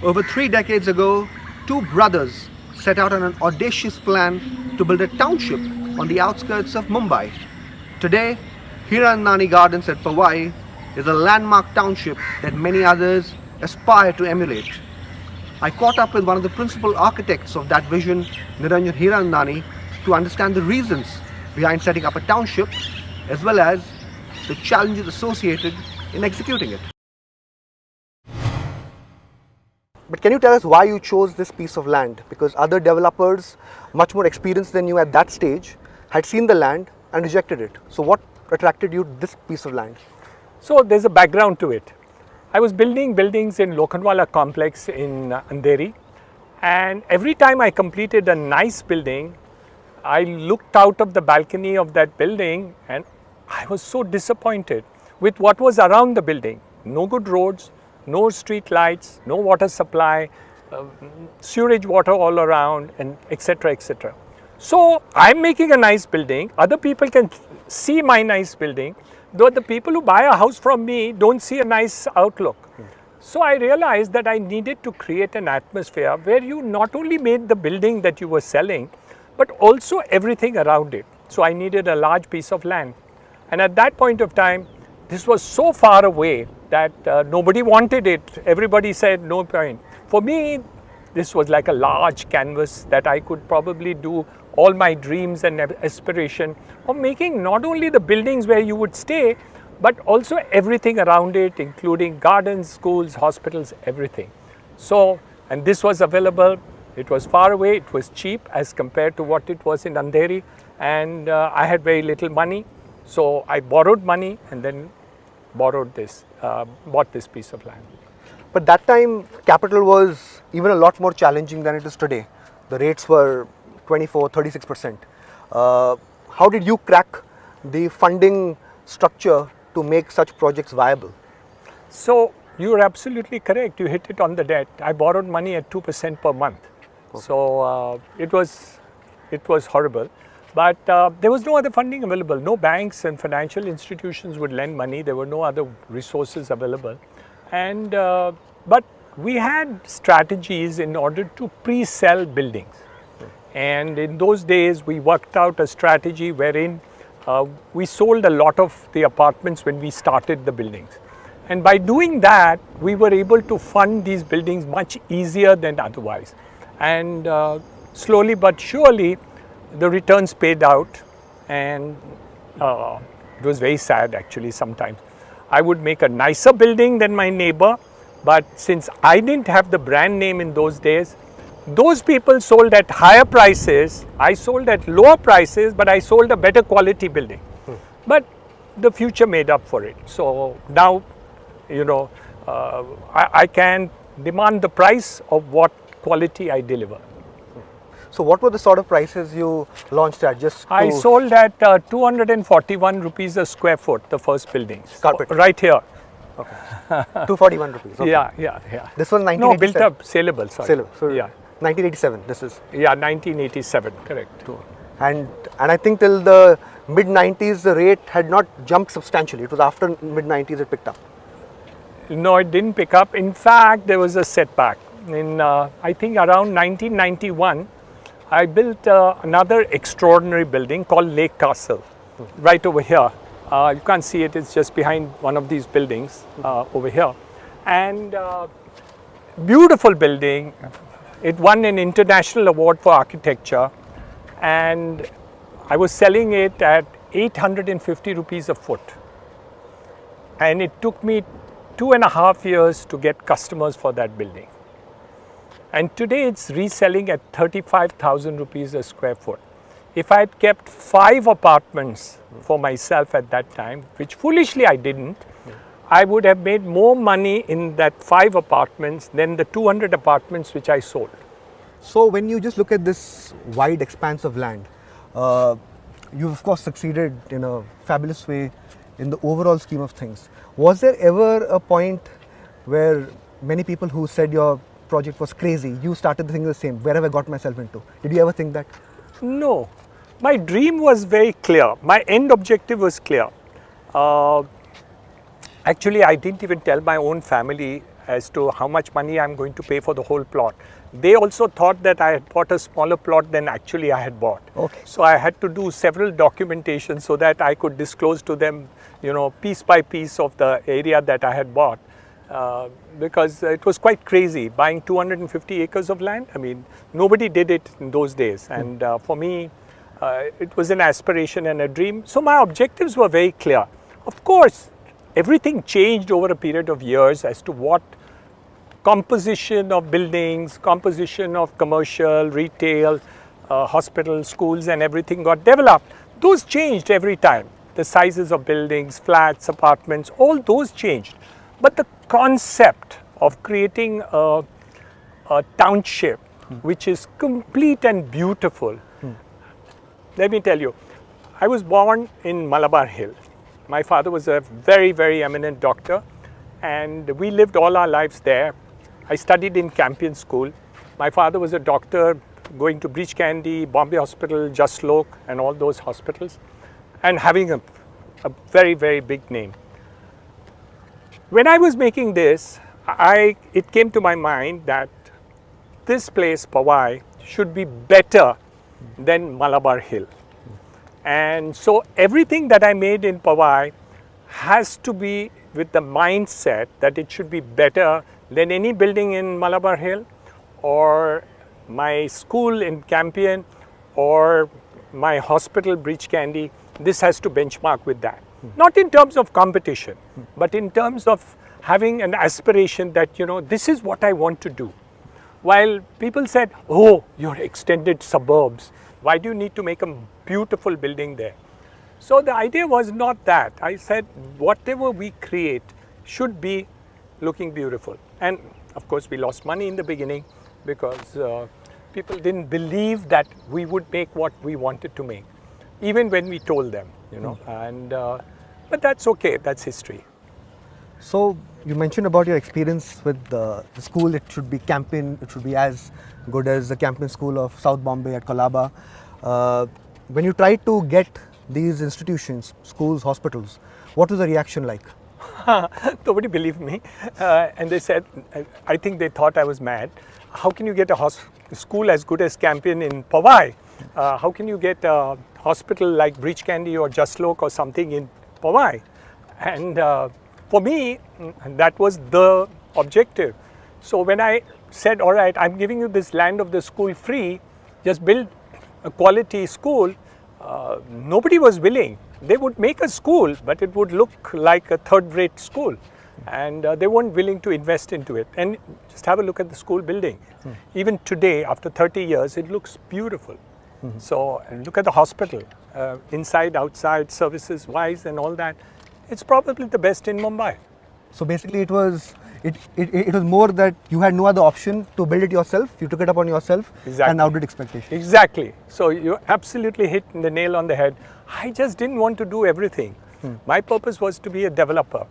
Over 3 decades ago, two brothers set out on an audacious plan to build a township on the outskirts of Mumbai. Today, Hiranandani Gardens at Powai is a landmark township that many others aspire to emulate. I caught up with one of the principal architects of that vision, Hiranandani, to understand the reasons behind setting up a township as well as the challenges associated in executing it. But can you tell us why you chose this piece of land? Because other developers, much more experienced than you at that stage, had seen the land and rejected it. So what attracted you to this piece of land? So there's a background to it. I was building buildings in Lokhandwala complex in Andheri, and every time I completed a nice building, I looked out of the balcony of that building and I was so disappointed with what was around the building. No good roads, no street lights, no water supply, sewage water all around, and etc. etc. So I'm making a nice building, other people can see my nice building, though the people who buy a house from me don't see a nice outlook. So I realized that I needed to create an atmosphere where you not only made the building that you were selling, but also everything around it. So I needed a large piece of land. And at that point of time, this was so far away that nobody wanted it. Everybody said no point. For me, this was like a large canvas that I could probably do all my dreams and aspiration of making not only the buildings where you would stay, but also everything around it, including gardens, schools, hospitals, everything. So, and this was available. It was far away, it was cheap as compared to what it was in Andheri, and I had very little money. So I borrowed money and then bought this piece of land. But that time, capital was even a lot more challenging than it is today. The rates were 24, 36%. How did you crack the funding structure to make such projects viable? So you are absolutely correct. You hit it on the debt. I borrowed money at 2% per month. Okay. So it was horrible. But there was no other funding available. No banks and financial institutions would lend money. There were no other resources available. And but we had strategies in order to pre-sell buildings. And in those days, we worked out a strategy wherein we sold a lot of the apartments when we started the buildings. And by doing that, we were able to fund these buildings much easier than otherwise. And slowly but surely, the returns paid out, and it was very sad actually sometimes. I would make a nicer building than my neighbor, but since I didn't have the brand name in those days, those people sold at higher prices, I sold at lower prices, but I sold a better quality building. But the future made up for it. So now, you know, I can demand the price of what quality I deliver. So what were the sort of prices you launched at? I sold at 241 rupees a square foot, the first buildings. Carpet? Right here. Okay. 241 rupees. Okay. Yeah. This was 1987? No, built up, saleable, sorry. Saleable. So yeah. 1987, this is? Yeah, 1987, correct. And I think till the mid-90s, the rate had not jumped substantially. It was after mid-90s it picked up. No, it didn't pick up. In fact, there was a setback. In, I think around 1991, I built another extraordinary building called Lake Castle, right over here. You can't see it, it's just behind one of these buildings over here. And beautiful building. It won an international award for architecture, and I was selling it at 850 rupees a foot. And it took me 2.5 years to get customers for that building. And today it's reselling at 35,000 rupees a square foot. If I had kept 5 apartments for myself at that time, which foolishly I didn't, I would have made more money in that 5 apartments than the 200 apartments which I sold. So when you just look at this wide expanse of land, you've of course succeeded in a fabulous way in the overall scheme of things. Was there ever a point where many people who said your project was crazy, you started thinking the same, where have I got myself into? Did you ever think that? No. My dream was very clear. My end objective was clear. Actually, I didn't even tell my own family as to how much money I'm going to pay for the whole plot. They also thought that I had bought a smaller plot than actually I had bought. Okay. So I had to do several documentation so that I could disclose to them, piece by piece of the area that I had bought. Because it was quite crazy buying 250 acres of land. I mean, nobody did it in those days. And for me, it was an aspiration and a dream. So my objectives were very clear. Of course, everything changed over a period of years as to what composition of buildings, composition of commercial, retail, hospitals, schools and everything got developed. Those changed every time. The sizes of buildings, flats, apartments, all those changed. But the concept of creating a township which is complete and beautiful. Let me tell you, I was born in Malabar Hill. My father was a very, very eminent doctor and we lived all our lives there. I studied in Campion School. My father was a doctor going to Breach Candy, Bombay Hospital, Just Lok and all those hospitals and having a very, very big name. When I was making this, it came to my mind that this place, Powai, should be better than Malabar Hill. And so everything that I made in Powai has to be with the mindset that it should be better than any building in Malabar Hill or my school in Campion or my hospital Breach Candy. This has to benchmark with that. Not in terms of competition, but in terms of having an aspiration that, this is what I want to do. While people said, oh, your extended suburbs, why do you need to make a beautiful building there? So the idea was not that. I said, whatever we create should be looking beautiful. And of course, we lost money in the beginning because people didn't believe that we would make what we wanted to make, even when we told them, but that's okay, that's history. So you mentioned about your experience with the school. It should be Campion, it should be as good as the Campion School of South Bombay at Colaba. When you tried to get these institutions, schools, hospitals, what was the reaction like? Nobody believed me and they said, I think they thought I was mad. How can you get a school as good as Campion in Powai? How can you get a hospital like Breach Candy or Just Lok or something in Powai? And for me, that was the objective. So when I said, all right, I'm giving you this land of the school free, just build a quality school, nobody was willing. They would make a school, but it would look like a third-rate school. And they weren't willing to invest into it. And just have a look at the school building. Even today, after 30 years, it looks beautiful. So look at the hospital, inside, outside, services-wise and all that. It's probably the best in Mumbai. So basically it was more that you had no other option to build it yourself. You took it upon yourself and outdid expectations. Exactly. So you absolutely hit the nail on the head. I just didn't want to do everything. My purpose was to be a developer.